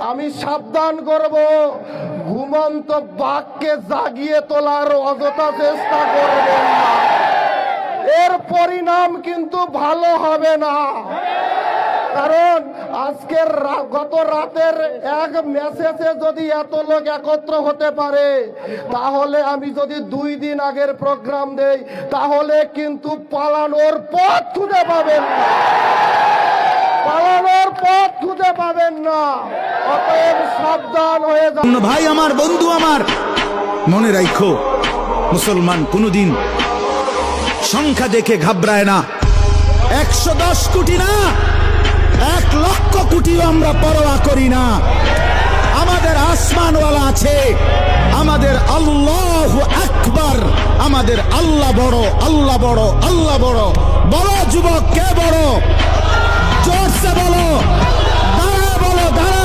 আমি সাবধান করব, ঘুমন্ত বাঘকে জাগিয়ে তোলার অযথা চেষ্টা করবেন না, এর পরিণাম কিন্তু ভালো হবে না। কারণ আজকের গত রাতের এক মেসেজে যদি এত লোক একত্র হতে পারে, তাহলে আমি যদি 2 দিন আগের প্রোগ্রাম দেই, তাহলে কিন্তু পালানোর পথ খুঁজে পাবেন না, পালানোর পথ খুঁজে পাবেন না। অতএব সাবধান হয়ে যান। ভাই আমার, বন্ধু আমার, মনে রাখো, মুসলমান কোনদিন সংখ্যা দেখে ঘাবড়ায় না। 110 কোটি না, 1 লক্ষ কোটিও আমরা পরোয়া করি না। আমাদের আসমানওয়ালা আছে, আমাদের আল্লাহু আকবার, আমাদের আল্লাহ বড়, আল্লাহ বড়, আল্লাহ বড়। বড় যুবক কে বড়? জোরসে বলো, দাঁড়া বলো, দাঁড়া।